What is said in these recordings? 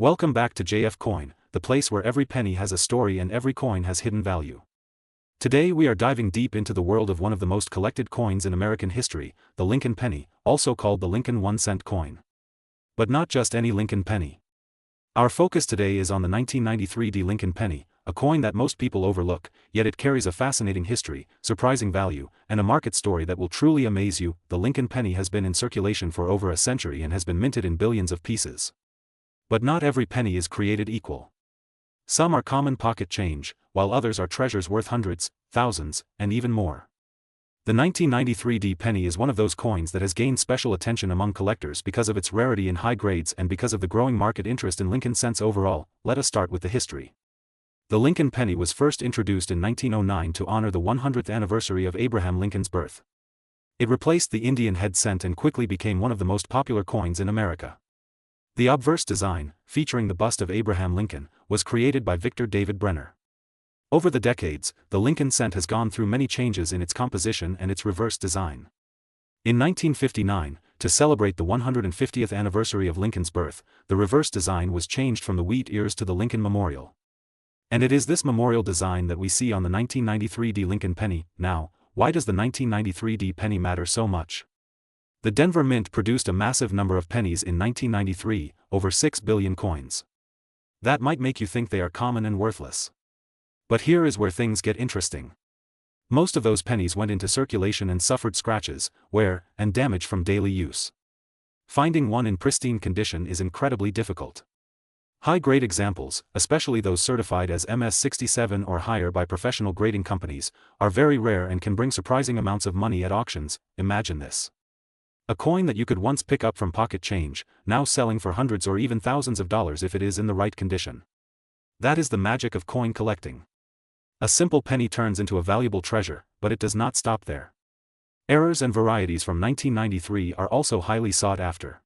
Welcome back to JF Coin, the place where every penny has a story and every coin has hidden value. Today we are diving deep into the world of one of the most collected coins in American history, the Lincoln penny, also called the Lincoln 1-cent coin. But not just any Lincoln penny. Our focus today is on the 1993 Lincoln penny, a coin that most people overlook, yet it carries a fascinating history, surprising value, and a market story that will truly amaze you. The Lincoln penny has been in circulation for over a century and has been minted in billions of pieces. But not every penny is created equal. Some are common pocket change, while others are treasures worth hundreds, thousands, and even more. The 1993 penny is one of those coins that has gained special attention among collectors because of its rarity in high grades and because of the growing market interest in Lincoln cents overall. Let us start with the history. The Lincoln penny was first introduced in 1909 to honor the 100th anniversary of Abraham Lincoln's birth. It replaced the Indian head cent and quickly became one of the most popular coins in America. The obverse design, featuring the bust of Abraham Lincoln, was created by Victor David Brenner. Over the decades, the Lincoln cent has gone through many changes in its composition and its reverse design. In 1959, to celebrate the 150th anniversary of Lincoln's birth, the reverse design was changed from the wheat ears to the Lincoln Memorial. And it is this memorial design that we see on the 1993 Lincoln penny. Now, why does the 1993 penny matter so much? The Denver Mint produced a massive number of pennies in 1993, over 6 billion coins. That might make you think they are common and worthless. But here is where things get interesting. Most of those pennies went into circulation and suffered scratches, wear, and damage from daily use. Finding one in pristine condition is incredibly difficult. High-grade examples, especially those certified as MS-67 or higher by professional grading companies, are very rare and can bring surprising amounts of money at auctions. Imagine this. A coin that you could once pick up from pocket change, now selling for hundreds or even thousands of dollars if it is in the right condition. That is the magic of coin collecting. A simple penny turns into a valuable treasure, but it does not stop there. Errors and varieties from 1993 are also highly sought after.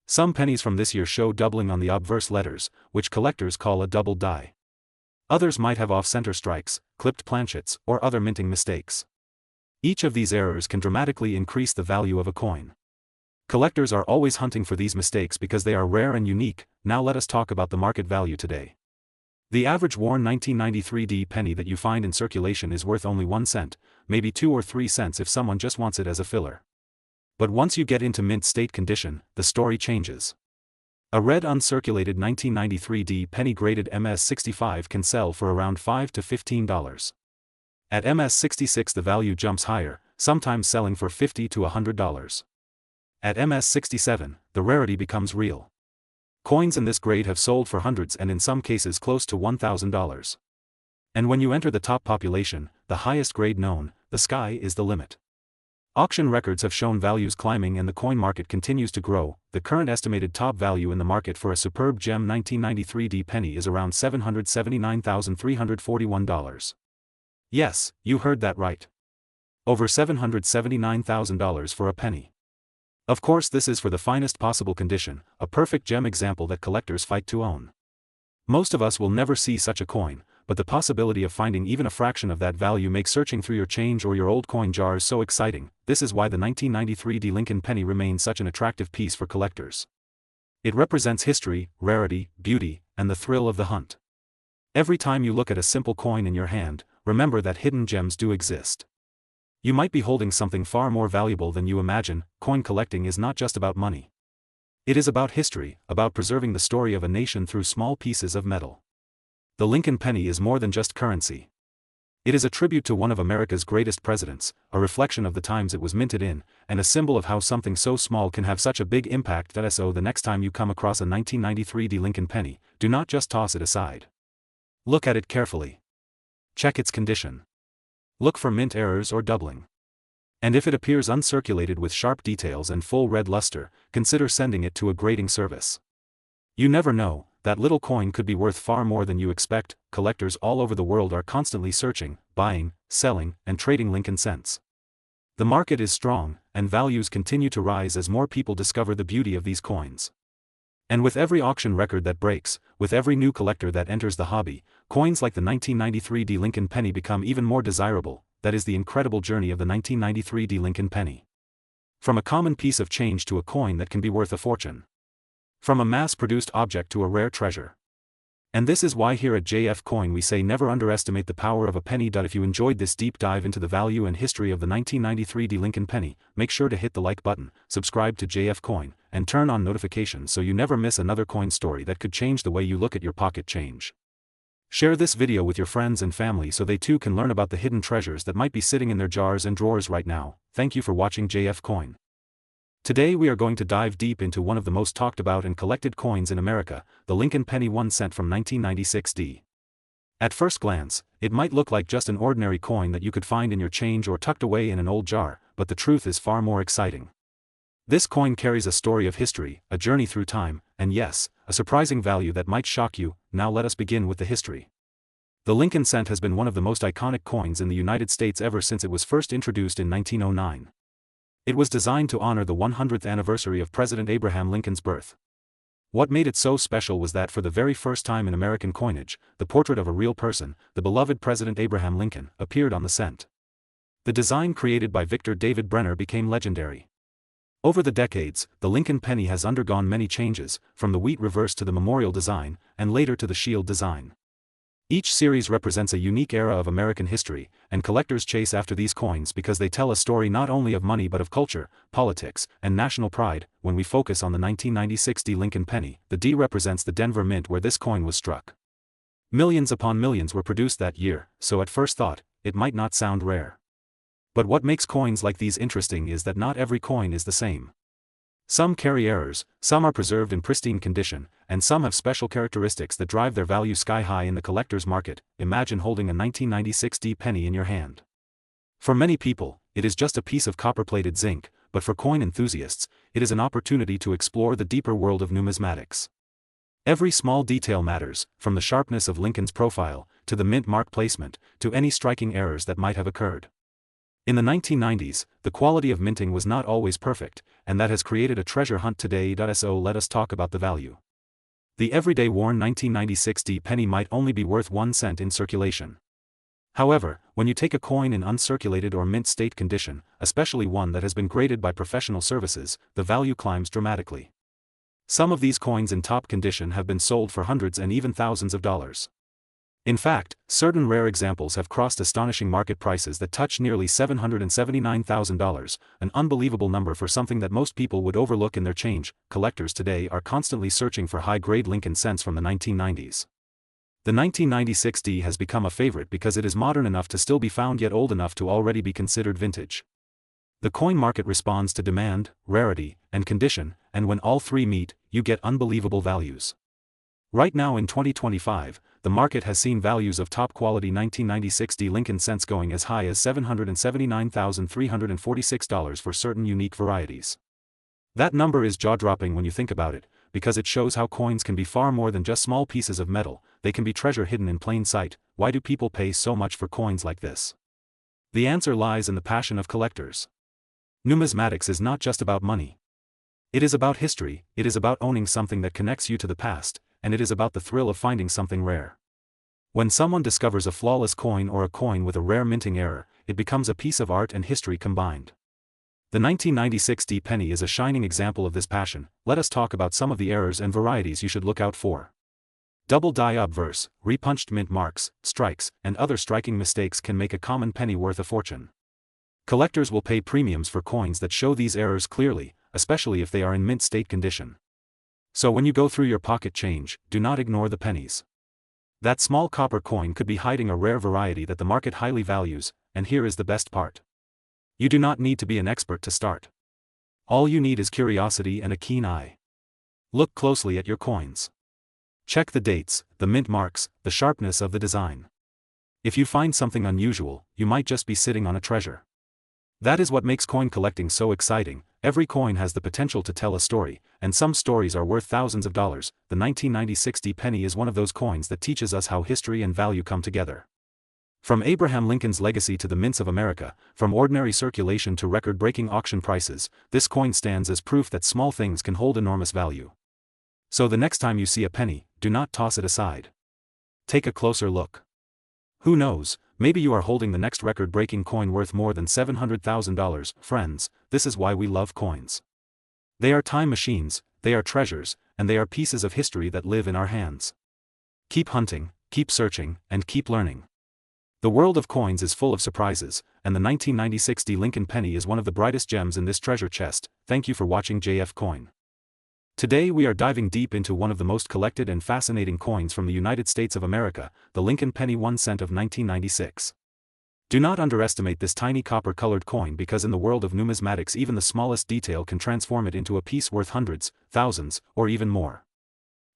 Some pennies from this year show doubling on the obverse letters, which collectors call a double die. Others might have off-center strikes, clipped planchets, or other minting mistakes. Each of these errors can dramatically increase the value of a coin. Collectors are always hunting for these mistakes because they are rare and unique. Now let us talk about the market value today. The average worn 1993 penny that you find in circulation is worth only 1 cent, maybe 2 or 3 cents if someone just wants it as a filler. But once you get into mint state condition, the story changes. A red uncirculated 1993 penny graded MS-65 can sell for around $5 to $15. At MS-66 the value jumps higher, sometimes selling for $50 to $100. At MS-67, the rarity becomes real. Coins in this grade have sold for hundreds and in some cases close to $1,000. And when you enter the top population, the highest grade known, the sky is the limit. Auction records have shown values climbing and the coin market continues to grow. The current estimated top value in the market for a superb gem 1993 penny is around $779,341. Yes, you heard that right. Over $779,000 for a penny. Of course, this is for the finest possible condition, a perfect gem example that collectors fight to own. Most of us will never see such a coin, but the possibility of finding even a fraction of that value makes searching through your change or your old coin jars so exciting. This is why the 1993 Lincoln penny remains such an attractive piece for collectors. It represents history, rarity, beauty, and the thrill of the hunt. Every time you look at a simple coin in your hand, remember that hidden gems do exist. You might be holding something far more valuable than you imagine. Coin collecting is not just about money. It is about history, about preserving the story of a nation through small pieces of metal. The Lincoln penny is more than just currency. It is a tribute to one of America's greatest presidents, a reflection of the times it was minted in, and a symbol of how something so small can have such a big impact. So the next time you come across a 1993 Lincoln penny, do not just toss it aside. Look at it carefully. Check its condition. Look for mint errors or doubling. And if it appears uncirculated with sharp details and full red luster, consider sending it to a grading service. You never know, that little coin could be worth far more than you expect. Collectors all over the world are constantly searching, buying, selling, and trading Lincoln cents. The market is strong, and values continue to rise as more people discover the beauty of these coins. And with every auction record that breaks, with every new collector that enters the hobby, coins like the 1993 Lincoln penny become even more desirable. That is the incredible journey of the 1993 Lincoln penny. From a common piece of change to a coin that can be worth a fortune. From a mass-produced object to a rare treasure. And this is why here at JF Coin we say never underestimate the power of a penny. If you enjoyed this deep dive into the value and history of the 1993 Lincoln penny, make sure to hit the like button, subscribe to JF Coin, and turn on notifications so you never miss another coin story that could change the way you look at your pocket change. Share this video with your friends and family so they too can learn about the hidden treasures that might be sitting in their jars and drawers right now. Thank you for watching JF Coin. Today we are going to dive deep into one of the most talked about and collected coins in America, the Lincoln penny 1 cent from 1996. At first glance, it might look like just an ordinary coin that you could find in your change or tucked away in an old jar, but the truth is far more exciting. This coin carries a story of history, a journey through time, and yes, a surprising value that might shock you. Now let us begin with the history. The Lincoln cent has been one of the most iconic coins in the United States ever since it was first introduced in 1909. It was designed to honor the 100th anniversary of President Abraham Lincoln's birth. What made it so special was that for the very first time in American coinage, the portrait of a real person, the beloved President Abraham Lincoln, appeared on the cent. The design created by Victor David Brenner became legendary. Over the decades, the Lincoln penny has undergone many changes, from the wheat reverse to the memorial design, and later to the shield design. Each series represents a unique era of American history, and collectors chase after these coins because they tell a story not only of money but of culture, politics, and national pride. When we focus on the 1996 Lincoln penny, the D represents the Denver Mint where this coin was struck. Millions upon millions were produced that year, so at first thought, it might not sound rare. But what makes coins like these interesting is that not every coin is the same. Some carry errors, some are preserved in pristine condition, and some have special characteristics that drive their value sky high in the collector's market. Imagine holding a 1996 penny in your hand. For many people, it is just a piece of copper-plated zinc, but for coin enthusiasts, it is an opportunity to explore the deeper world of numismatics. Every small detail matters, from the sharpness of Lincoln's profile, to the mint mark placement, to any striking errors that might have occurred. In the 1990s, the quality of minting was not always perfect, and that has created a treasure hunt today. So let us talk about the value. The everyday worn 1996 penny might only be worth 1 cent in circulation. However, when you take a coin in uncirculated or mint state condition, especially one that has been graded by professional services, the value climbs dramatically. Some of these coins in top condition have been sold for hundreds and even thousands of dollars. In fact, certain rare examples have crossed astonishing market prices that touch nearly $779,000, an unbelievable number for something that most people would overlook in their change. Collectors today are constantly searching for high-grade Lincoln cents from the 1990s. The 1996 has become a favorite because it is modern enough to still be found yet old enough to already be considered vintage. The coin market responds to demand, rarity, and condition, and when all three meet, you get unbelievable values. Right now in 2025, the market has seen values of top-quality 1996 Lincoln cents going as high as $779,346 for certain unique varieties. That number is jaw-dropping when you think about it, because it shows how coins can be far more than just small pieces of metal. They can be treasure hidden in plain sight. Why do people pay so much for coins like this? The answer lies in the passion of collectors. Numismatics is not just about money. It is about history, it is about owning something that connects you to the past, and it is about the thrill of finding something rare. When someone discovers a flawless coin or a coin with a rare minting error, it becomes a piece of art and history combined. The 1996 penny is a shining example of this passion. Let us talk about some of the errors and varieties you should look out for. Double die obverse, repunched mint marks, strikes, and other striking mistakes can make a common penny worth a fortune. Collectors will pay premiums for coins that show these errors clearly, especially if they are in mint state condition. So when you go through your pocket change, do not ignore the pennies. That small copper coin could be hiding a rare variety that the market highly values, and here is the best part. You do not need to be an expert to start. All you need is curiosity and a keen eye. Look closely at your coins. Check the dates, the mint marks, the sharpness of the design. If you find something unusual, you might just be sitting on a treasure. That is what makes coin collecting so exciting. Every coin has the potential to tell a story, and some stories are worth thousands of dollars. The 1996 penny is one of those coins that teaches us how history and value come together. From Abraham Lincoln's legacy to the mints of America, from ordinary circulation to record-breaking auction prices, this coin stands as proof that small things can hold enormous value. So the next time you see a penny, do not toss it aside. Take a closer look. Who knows, maybe you are holding the next record-breaking coin worth more than $700,000. Friends, this is why we love coins. They are time machines. they are treasures, and they are pieces of history that live in our hands. Keep hunting, keep searching, and keep learning. The world of coins is full of surprises, and the 1996 D Lincoln penny is one of the brightest gems in this treasure chest. Thank you for watching JF Coin. Today we are diving deep into one of the most collected and fascinating coins from the United States of America, the Lincoln penny 1 cent of 1996. Do not underestimate this tiny copper-colored coin because in the world of numismatics even the smallest detail can transform it into a piece worth hundreds, thousands, or even more.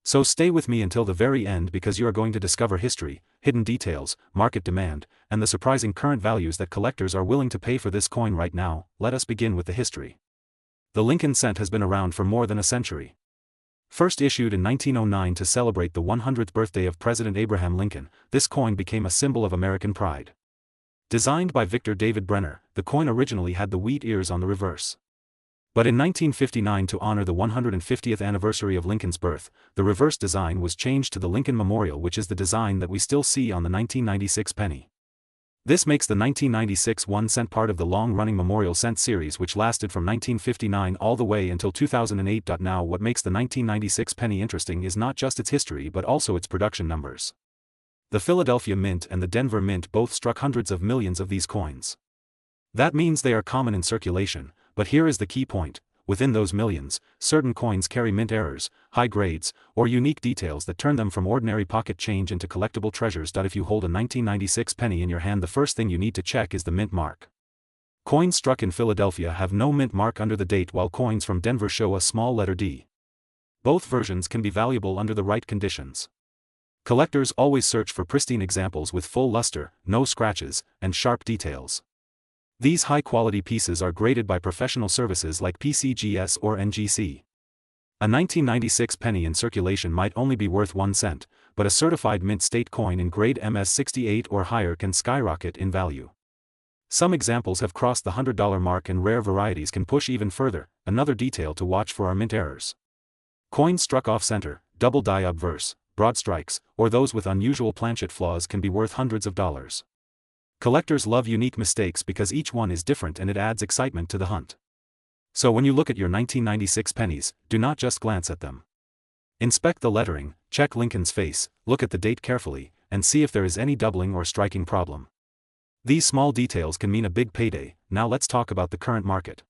So stay with me until the very end because you are going to discover history, hidden details, market demand, and the surprising current values that collectors are willing to pay for this coin right now. Let us begin with the history. The Lincoln cent has been around for more than a century. First issued in 1909 to celebrate the 100th birthday of President Abraham Lincoln, this coin became a symbol of American pride. Designed by Victor David Brenner, the coin originally had the wheat ears on the reverse. But in 1959, to honor the 150th anniversary of Lincoln's birth, the reverse design was changed to the Lincoln Memorial, which is the design that we still see on the 1996 penny. This makes the 1996 1 cent part of the long-running Memorial Cent series, which lasted from 1959 all the way until 2008. Now what makes the 1996 penny interesting is not just its history but also its production numbers. The Philadelphia Mint and the Denver Mint both struck hundreds of millions of these coins. That means they are common in circulation, but here is the key point: within those millions, certain coins carry mint errors, high grades, or unique details that turn them from ordinary pocket change into collectible treasures. If you hold a 1996 penny in your hand, the first thing you need to check is the mint mark. Coins struck in Philadelphia have no mint mark under the date, while coins from Denver show a small letter D. Both versions can be valuable under the right conditions. Collectors always search for pristine examples with full luster, no scratches, and sharp details. These high-quality pieces are graded by professional services like PCGS or NGC. A 1996 penny in circulation might only be worth 1 cent, but a certified mint state coin in grade MS68 or higher can skyrocket in value. Some examples have crossed the $100 mark, and rare varieties can push even further. Another detail to watch for are mint errors. Coins struck off-center, double die obverse, broad strikes, or those with unusual planchet flaws can be worth hundreds of dollars. Collectors love unique mistakes because each one is different and it adds excitement to the hunt. So when you look at your 1996 pennies, do not just glance at them. Inspect the lettering, check Lincoln's face, look at the date carefully, and see if there is any doubling or striking problem. These small details can mean a big payday. Now let's talk about the current market.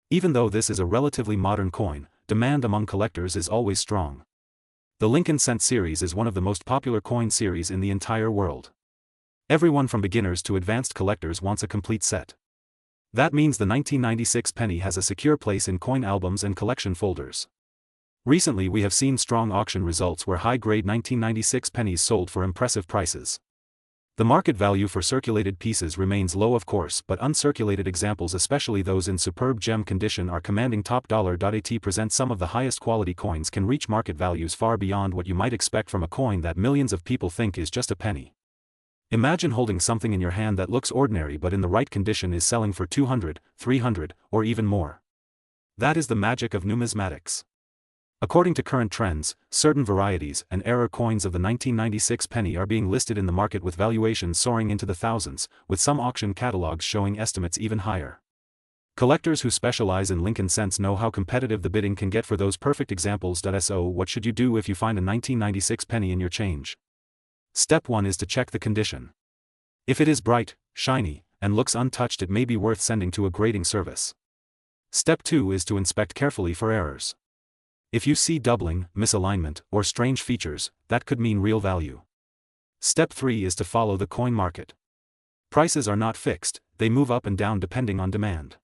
Even though this is a relatively modern coin, demand among collectors is always strong. The Lincoln Cent series is one of the most popular coin series in the entire world. Everyone from beginners to advanced collectors wants a complete set. That means the 1996 penny has a secure place in coin albums and collection folders. Recently we have seen strong auction results where high-grade 1996 pennies sold for impressive prices. The market value for circulated pieces remains low, of course, but uncirculated examples, especially those in superb gem condition, are commanding top dollar. At present some of the highest quality coins can reach market values far beyond what you might expect from a coin that millions of people think is just a penny. Imagine holding something in your hand that looks ordinary but in the right condition is selling for $200, $300, or even more. That is the magic of numismatics. According to current trends, certain varieties and error coins of the 1996 penny are being listed in the market with valuations soaring into the thousands, with some auction catalogs showing estimates even higher. Collectors who specialize in Lincoln cents know how competitive the bidding can get for those perfect examples. So what should you do if you find a 1996 penny in your change? Step 1 is to check the condition. If it is bright, shiny, and looks untouched, it may be worth sending to a grading service. Step 2 is to inspect carefully for errors. If you see doubling, misalignment, or strange features, that could mean real value. Step 3 is to follow the coin market. Prices are not fixed, they move up and down depending on demand.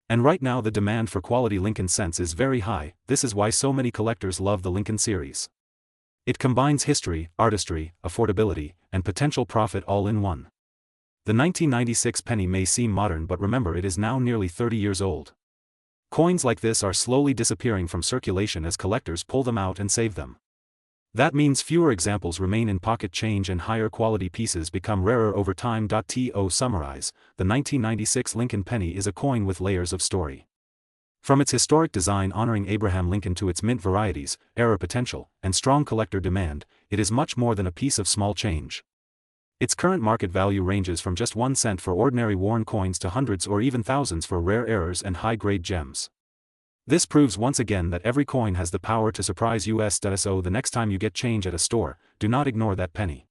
And right now the demand for quality Lincoln cents is very high. This is why so many collectors love the Lincoln series. It combines history, artistry, affordability, and potential profit all in one. The 1996 penny may seem modern, but remember, it is now nearly 30 years old. Coins like this are slowly disappearing from circulation as collectors pull them out and save them. That means fewer examples remain in pocket change and higher quality pieces become rarer over time. To summarize, the 1996 Lincoln penny is a coin with layers of story. From its historic design honoring Abraham Lincoln to its mint varieties, error potential, and strong collector demand, it is much more than a piece of small change. Its current market value ranges from just 1 cent for ordinary worn coins to hundreds or even thousands for rare errors and high-grade gems. This proves once again that every coin has the power to surprise you. So the next time you get change at a store, do not ignore that penny.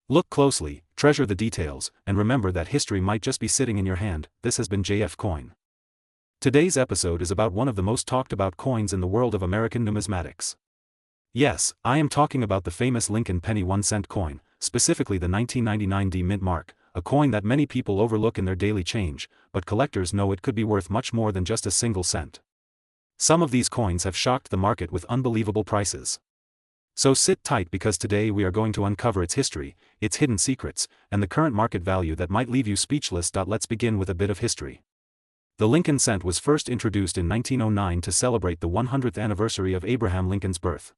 Look closely, treasure the details, and remember that history might just be sitting in your hand. This has been JF Coin. Today's episode is about one of the most talked about coins in the world of American numismatics. Yes, I am talking about the famous Lincoln penny 1-cent coin, specifically the 1999 D mint mark, a coin that many people overlook in their daily change, but collectors know it could be worth much more than just a single cent. Some of these coins have shocked the market with unbelievable prices. So sit tight because today we are going to uncover its history, its hidden secrets, and the current market value that might leave you speechless. Let's begin with a bit of history. The Lincoln cent was first introduced in 1909 to celebrate the 100th anniversary of Abraham Lincoln's birth.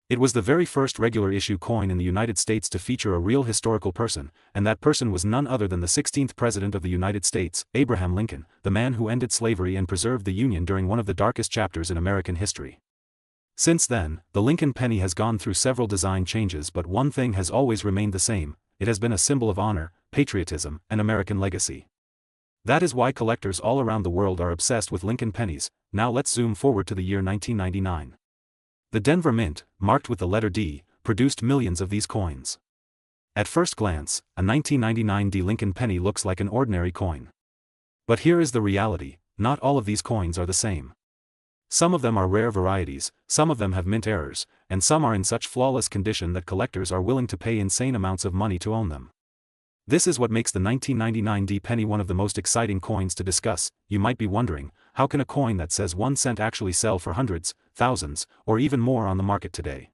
It was the very first regular issue coin in the United States to feature a real historical person, and that person was none other than the 16th President of the United States, Abraham Lincoln, the man who ended slavery and preserved the Union during one of the darkest chapters in American history. Since then, the Lincoln penny has gone through several design changes, but one thing has always remained the same: it has been a symbol of honor, patriotism, and American legacy. That is why collectors all around the world are obsessed with Lincoln pennies. Now let's zoom forward to the year 1999. The Denver Mint, marked with the letter D, produced millions of these coins. At first glance, a 1999 D Lincoln penny looks like an ordinary coin. But here is the reality: not all of these coins are the same. Some of them are rare varieties, some of them have mint errors, and some are in such flawless condition that collectors are willing to pay insane amounts of money to own them. This is what makes the 1999 D penny one of the most exciting coins to discuss. You might be wondering, how can a coin that says 1 cent actually sell for hundreds, thousands, or even more on the market today?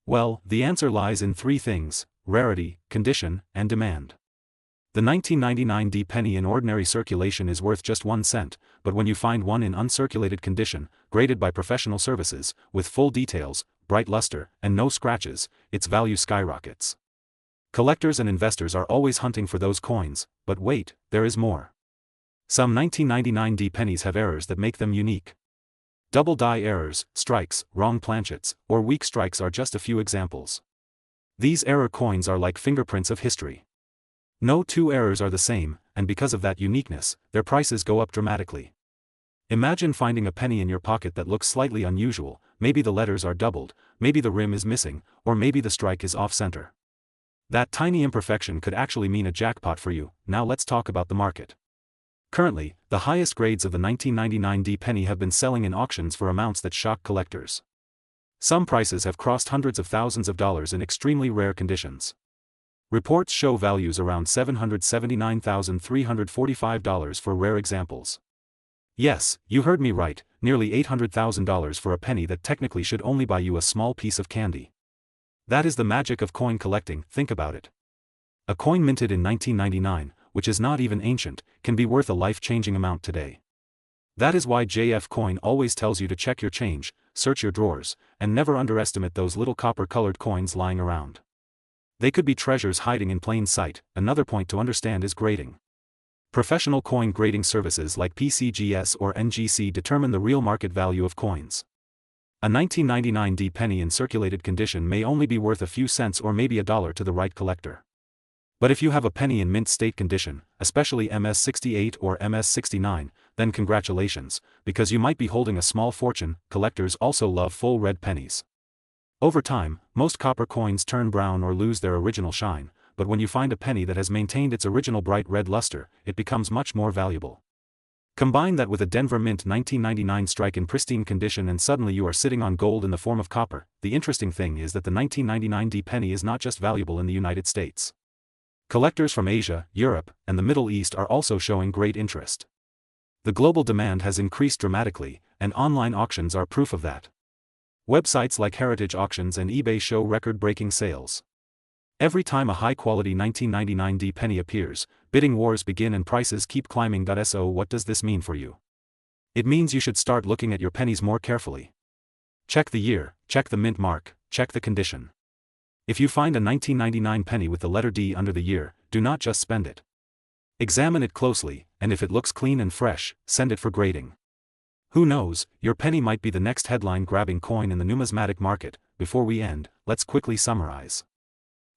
Well, the answer lies in three things: rarity, condition, and demand. The 1999 D penny in ordinary circulation is worth just 1 cent, but when you find one in uncirculated condition, graded by professional services, with full details, bright luster, and no scratches, its value skyrockets. Collectors and investors are always hunting for those coins, but wait, there is more. Some 1999 D pennies have errors that make them unique. Double die errors, strikes, wrong planchets, or weak strikes are just a few examples. These error coins are like fingerprints of history. No two errors are the same, and because of that uniqueness, their prices go up dramatically. Imagine finding a penny in your pocket that looks slightly unusual. Maybe the letters are doubled, maybe the rim is missing, or maybe the strike is off-center. That tiny imperfection could actually mean a jackpot for you. Now let's talk about the market. Currently, the highest grades of the 1999 D penny have been selling in auctions for amounts that shock collectors. Some prices have crossed hundreds of thousands of dollars in extremely rare conditions. Reports show values around $779,345 for rare examples. Yes, you heard me right, nearly $800,000 for a penny that technically should only buy you a small piece of candy. That is the magic of coin collecting. Think about it. A coin minted in 1999, which is not even ancient, can be worth a life-changing amount today. That is why JF Coin always tells you to check your change, search your drawers, and never underestimate those little copper-colored coins lying around. They could be treasures hiding in plain sight. Another point to understand is grading. Professional coin grading services like PCGS or NGC determine the real market value of coins. A 1999 D penny in circulated condition may only be worth a few cents or maybe $1 to the right collector. But if you have a penny in mint state condition, especially MS68 or MS69, then congratulations, because you might be holding a small fortune. Collectors also love full red pennies. Over time, most copper coins turn brown or lose their original shine, but when you find a penny that has maintained its original bright red luster, it becomes much more valuable. Combine that with a Denver Mint 1999 strike in pristine condition and suddenly you are sitting on gold in the form of copper. The interesting thing is that the 1999 D penny is not just valuable in the United States. Collectors from Asia, Europe, and the Middle East are also showing great interest. The global demand has increased dramatically, and online auctions are proof of that. Websites like Heritage Auctions and eBay show record-breaking sales. Every time a high-quality 1999 D penny appears, bidding wars begin and prices keep climbing. So what does this mean for you? It means you should start looking at your pennies more carefully. Check the year, check the mint mark, check the condition. If you find a 1999 penny with the letter D under the year, do not just spend it. Examine it closely, and if it looks clean and fresh, send it for grading. Who knows, your penny might be the next headline-grabbing coin in the numismatic market. Before we end, let's quickly summarize.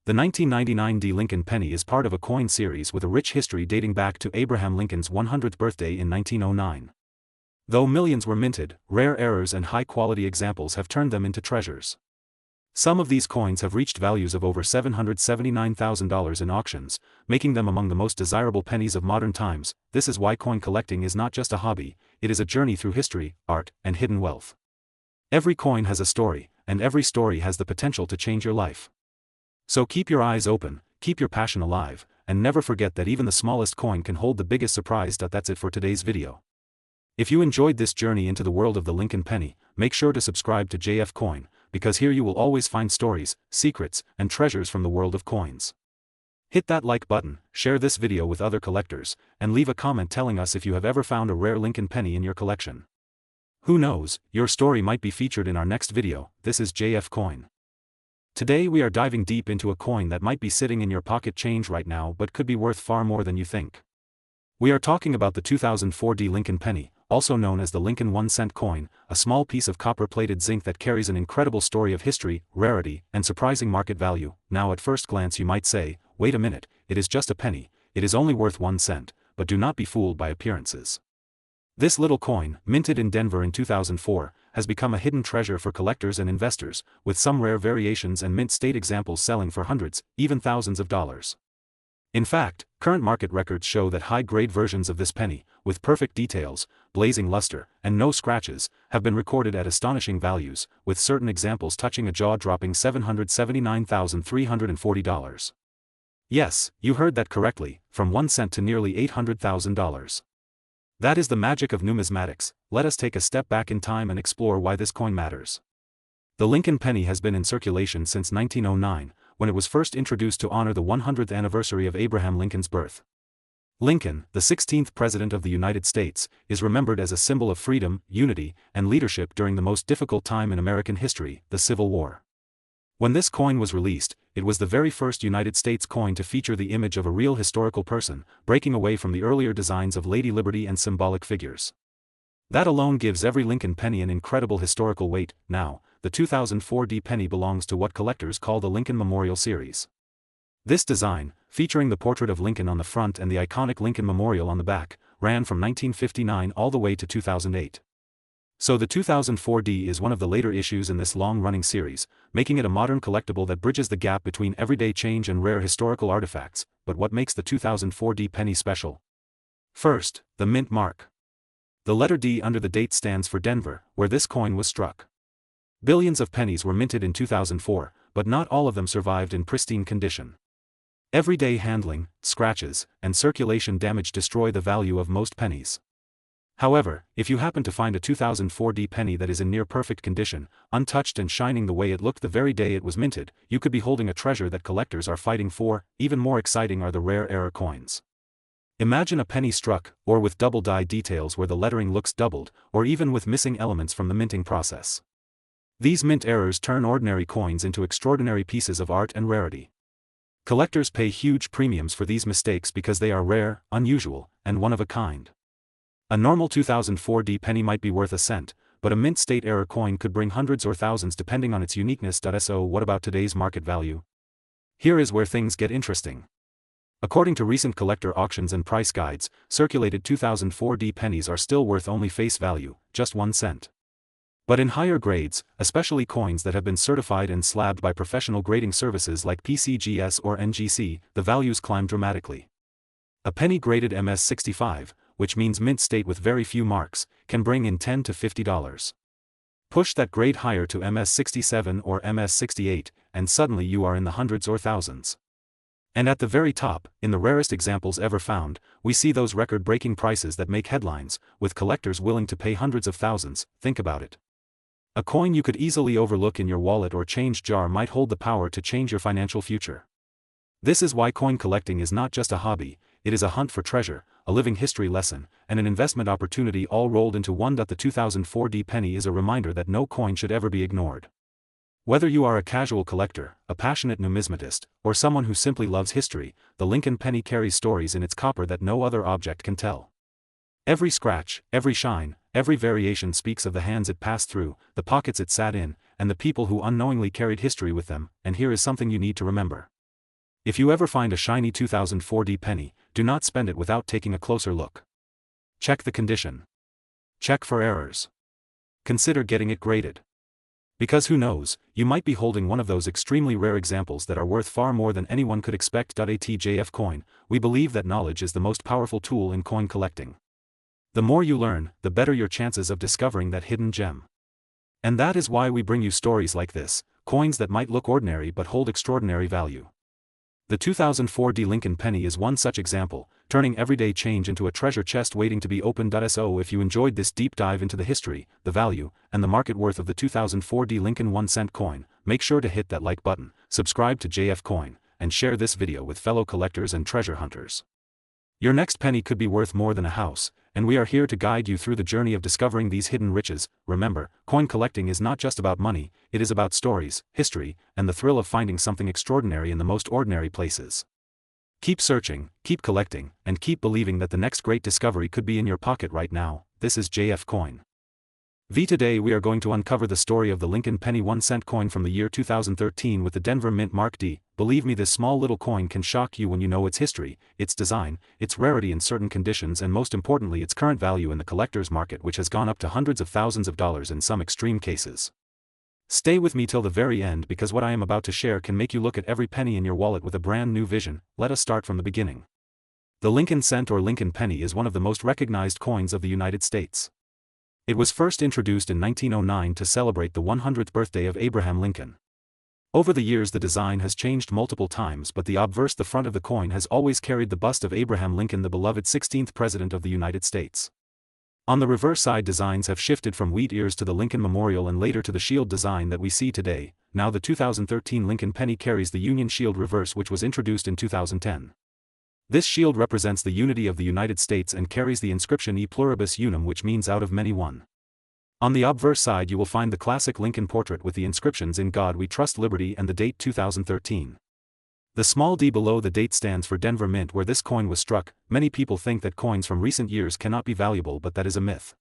The 1999 D Lincoln penny is part of a coin series with a rich history dating back to Abraham Lincoln's 100th birthday in 1909. Though millions were minted, rare errors and high-quality examples have turned them into treasures. Some of these coins have reached values of over $779,000 in auctions, making them among the most desirable pennies of modern times. This is why coin collecting is not just a hobby, it is a journey through history, art, and hidden wealth. Every coin has a story, and every story has the potential to change your life. So keep your eyes open, keep your passion alive, and never forget that even the smallest coin can hold the biggest surprise. That's it for today's video. If you enjoyed this journey into the world of the Lincoln penny, make sure to subscribe to JF Coin, because here you will always find stories, secrets, and treasures from the world of coins. Hit that like button, share this video with other collectors, and leave a comment telling us if you have ever found a rare Lincoln penny in your collection. Who knows, your story might be featured in our next video. This is JF Coin. Today we are diving deep into a coin that might be sitting in your pocket change right now but could be worth far more than you think. We are talking about the 2004 Lincoln penny, also known as the Lincoln 1-cent coin, a small piece of copper-plated zinc that carries an incredible story of history, rarity, and surprising market value. Now at first glance you might say, wait a minute, it is just a penny, it is only worth 1 cent, but do not be fooled by appearances. This little coin, minted in Denver in 2004, has become a hidden treasure for collectors and investors, with some rare variations and mint-state examples selling for hundreds, even thousands of dollars. In fact, current market records show that high-grade versions of this penny, with perfect details, blazing luster, and no scratches, have been recorded at astonishing values, with certain examples touching a jaw-dropping $779,340. Yes, you heard that correctly, from 1 cent to nearly $800,000. That is the magic of numismatics. Let us take a step back in time and explore why this coin matters. The Lincoln penny has been in circulation since 1909, when it was first introduced to honor the 100th anniversary of Abraham Lincoln's birth. Lincoln, the 16th President of the United States, is remembered as a symbol of freedom, unity, and leadership during the most difficult time in American history, the Civil War. When this coin was released, it was the very first United States coin to feature the image of a real historical person, breaking away from the earlier designs of Lady Liberty and symbolic figures. That alone gives every Lincoln penny an incredible historical weight. Now, the 2004 penny belongs to what collectors call the Lincoln Memorial Series. This design, featuring the portrait of Lincoln on the front and the iconic Lincoln Memorial on the back, ran from 1959 all the way to 2008. So the 2004 is one of the later issues in this long-running series, making it a modern collectible that bridges the gap between everyday change and rare historical artifacts. But what makes the 2004 penny special? First, the mint mark. The letter D under the date stands for Denver, where this coin was struck. Billions of pennies were minted in 2004, but not all of them survived in pristine condition. Everyday handling, scratches, and circulation damage destroy the value of most pennies. However, if you happen to find a 2004 penny that is in near-perfect condition, untouched and shining the way it looked the very day it was minted, you could be holding a treasure that collectors are fighting for. Even more exciting are the rare error coins. Imagine a penny struck, or with double die details where the lettering looks doubled, or even with missing elements from the minting process. These mint errors turn ordinary coins into extraordinary pieces of art and rarity. Collectors pay huge premiums for these mistakes because they are rare, unusual, and one of a kind. A normal 2004 penny might be worth a cent, but a mint state error coin could bring hundreds or thousands depending on its uniqueness. So what about today's market value? Here is where things get interesting. According to recent collector auctions and price guides, circulated 2004 pennies are still worth only face value, just 1 cent. But in higher grades, especially coins that have been certified and slabbed by professional grading services like PCGS or NGC, the values climb dramatically. A penny graded MS65, which means mint state with very few marks, can bring in $10 to $50. Push that grade higher to MS67 or MS68, and suddenly you are in the hundreds or thousands. And at the very top, in the rarest examples ever found, we see those record-breaking prices that make headlines, with collectors willing to pay hundreds of thousands. Think about it. A coin you could easily overlook in your wallet or change jar might hold the power to change your financial future. This is why coin collecting is not just a hobby, it is a hunt for treasure, a living history lesson, and an investment opportunity all rolled into one. The 2004 penny is a reminder that no coin should ever be ignored. Whether you are a casual collector, a passionate numismatist, or someone who simply loves history, the Lincoln penny carries stories in its copper that no other object can tell. Every scratch, every shine, every variation speaks of the hands it passed through, the pockets it sat in, and the people who unknowingly carried history with them. And here is something you need to remember. If you ever find a shiny 2004 penny, do not spend it without taking a closer look. Check the condition. Check for errors. Consider getting it graded. Because who knows, you might be holding one of those extremely rare examples that are worth far more than anyone could expect. ATJF Coin, we believe that knowledge is the most powerful tool in coin collecting. The more you learn, the better your chances of discovering that hidden gem. And that is why we bring you stories like this, coins that might look ordinary but hold extraordinary value. The 2004 D Lincoln Penny is one such example, turning everyday change into a treasure chest waiting to be opened. So if you enjoyed this deep dive into the history, the value, and the market worth of the 2004 D Lincoln 1-cent coin, make sure to hit that like button, subscribe to JF Coin, and share this video with fellow collectors and treasure hunters. Your next penny could be worth more than a house, and we are here to guide you through the journey of discovering these hidden riches. Remember, coin collecting is not just about money, it is about stories, history, and the thrill of finding something extraordinary in the most ordinary places. Keep searching, keep collecting, and keep believing that the next great discovery could be in your pocket right now. This is JF Coin. Today we are going to uncover the story of the Lincoln Penny 1-cent coin from the year 2013 with the Denver Mint Mark D. Believe me, this small little coin can shock you when you know its history, its design, its rarity in certain conditions, and most importantly its current value in the collector's market, which has gone up to hundreds of thousands of dollars in some extreme cases. Stay with me till the very end, because what I am about to share can make you look at every penny in your wallet with a brand new vision. Let us start from the beginning. The Lincoln cent or Lincoln penny is one of the most recognized coins of the United States. It was first introduced in 1909 to celebrate the 100th birthday of Abraham Lincoln. Over the years the design has changed multiple times, but the obverse, the front of the coin, has always carried the bust of Abraham Lincoln, the beloved 16th President of the United States. On the reverse side, designs have shifted from wheat ears to the Lincoln Memorial and later to the shield design that we see today. Now the 2013 Lincoln penny carries the Union Shield reverse, which was introduced in 2010. This shield represents the unity of the United States and carries the inscription E pluribus unum, which means out of many one. On the obverse side you will find the classic Lincoln portrait with the inscriptions In God We Trust, Liberty, and the date 2013. The small d below the date stands for Denver Mint, where this coin was struck. Many people think that coins from recent years cannot be valuable, but that is a myth.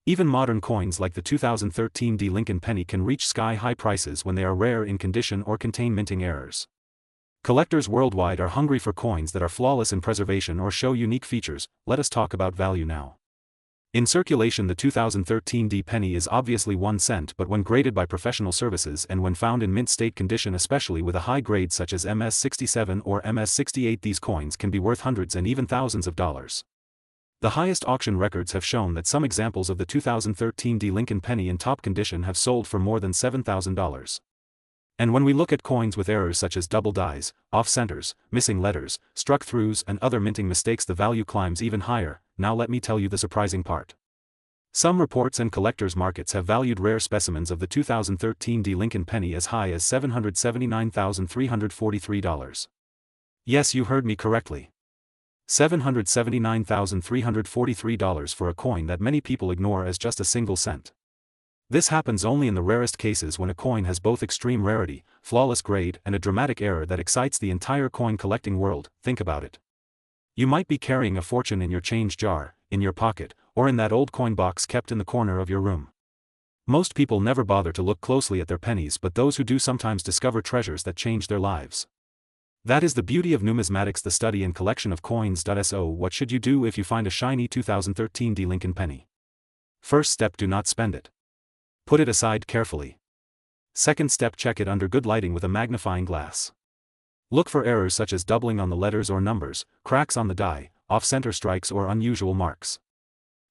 Even modern coins like the 2013 D Lincoln penny can reach sky-high prices when they are rare in condition or contain minting errors. Collectors worldwide are hungry for coins that are flawless in preservation or show unique features. Let us talk about value now. In circulation, the 2013 D penny is obviously 1 cent, but when graded by professional services and when found in mint state condition, especially with a high grade such as MS67 or MS68, these coins can be worth hundreds and even thousands of dollars. The highest auction records have shown that some examples of the 2013 D Lincoln penny in top condition have sold for more than $7,000. And when we look at coins with errors such as double dies, off-centers, missing letters, struck throughs, and other minting mistakes, the value climbs even higher. Now let me tell you the surprising part. Some reports and collectors' markets have valued rare specimens of the 2013 D Lincoln penny as high as $779,343. Yes, you heard me correctly. $779,343 for a coin that many people ignore as just a single cent. This happens only in the rarest cases, when a coin has both extreme rarity, flawless grade, and a dramatic error that excites the entire coin collecting world. Think about it. You might be carrying a fortune in your change jar, in your pocket, or in that old coin box kept in the corner of your room. Most people never bother to look closely at their pennies, but those who do sometimes discover treasures that change their lives. That is the beauty of numismatics, the study and collection of coins. So what should you do if you find a shiny 2013 D Lincoln penny? First step, do not spend it. Put it aside carefully. Second step, check it under good lighting with a magnifying glass. Look for errors such as doubling on the letters or numbers, cracks on the die, off-center strikes, or unusual marks.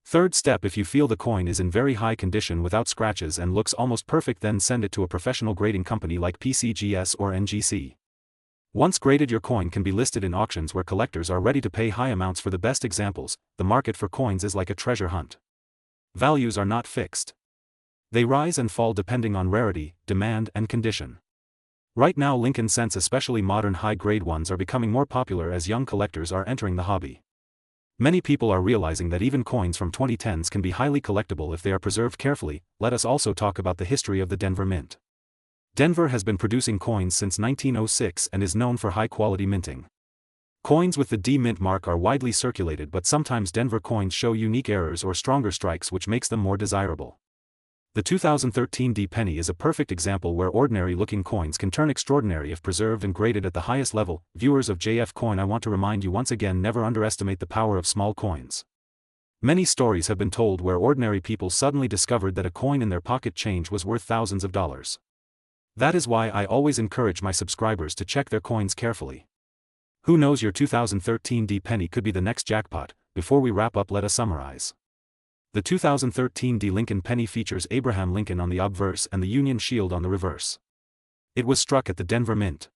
Third step, if you feel the coin is in very high condition without scratches and looks almost perfect, then send it to a professional grading company like PCGS or NGC. Once graded, your coin can be listed in auctions where collectors are ready to pay high amounts for the best examples. The market for coins is like a treasure hunt. Values are not fixed. They rise and fall depending on rarity, demand, and condition. Right now, Lincoln cents, especially modern high-grade ones, are becoming more popular as young collectors are entering the hobby. Many people are realizing that even coins from 2010s can be highly collectible if they are preserved carefully. Let us also talk about the history of the Denver Mint. Denver has been producing coins since 1906 and is known for high-quality minting. Coins with the D Mint mark are widely circulated, but sometimes Denver coins show unique errors or stronger strikes, which makes them more desirable. The 2013 D penny is a perfect example where ordinary-looking coins can turn extraordinary if preserved and graded at the highest level. Viewers of JF Coin, I want to remind you once again, never underestimate the power of small coins. Many stories have been told where ordinary people suddenly discovered that a coin in their pocket change was worth thousands of dollars. That is why I always encourage my subscribers to check their coins carefully. Who knows, your 2013 D penny could be the next jackpot. Before we wrap up, let us summarize. The 2013 D Lincoln penny features Abraham Lincoln on the obverse and the Union Shield on the reverse. It was struck at the Denver Mint.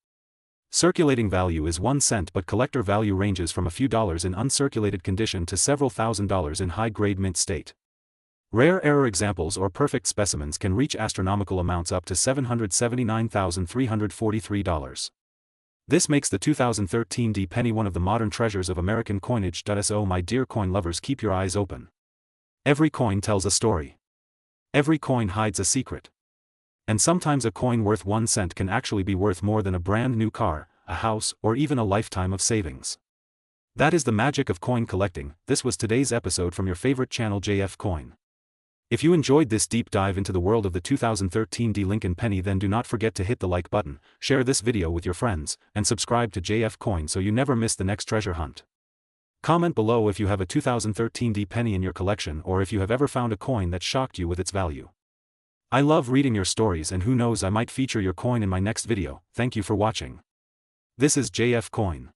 Circulating value is 1 cent, but collector value ranges from a few dollars in uncirculated condition to several $1,000s in high-grade mint state. Rare error examples or perfect specimens can reach astronomical amounts up to $779,343. This makes the 2013 D penny one of the modern treasures of American coinage. So my dear coin lovers, keep your eyes open. Every coin tells a story. Every coin hides a secret. And sometimes a coin worth 1 cent can actually be worth more than a brand new car, a house, or even a lifetime of savings. That is the magic of coin collecting. This was today's episode from your favorite channel, JF Coin. If you enjoyed this deep dive into the world of the 2013 D Lincoln penny, then do not forget to hit the like button, share this video with your friends, and subscribe to JF Coin so you never miss the next treasure hunt. Comment below if you have a 2013 D penny in your collection, or if you have ever found a coin that shocked you with its value. I love reading your stories, and who knows, I might feature your coin in my next video. Thank you for watching. This is JF Coin.